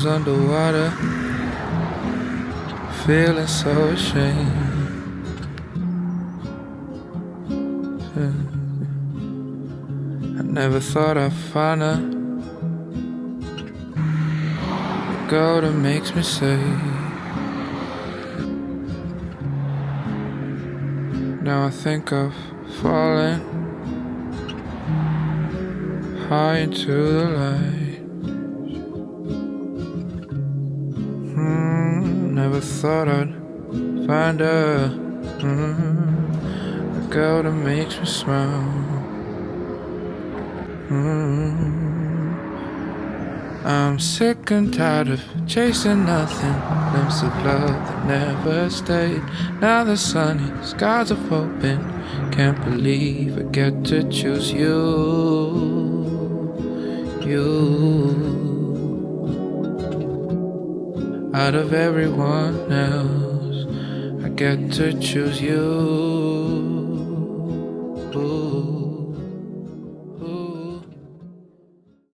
was underwater, feeling so ashamed. I never thought I'd find a girl that makes me say. Now I think of falling high into the light. Never thought I'd find a girl that makes me smile. I'm sick and tired of chasing nothing, glimpse of love that never stayed. Now the sunny skies are open, can't believe I get to choose you. Out of everyone else, I get to choose you.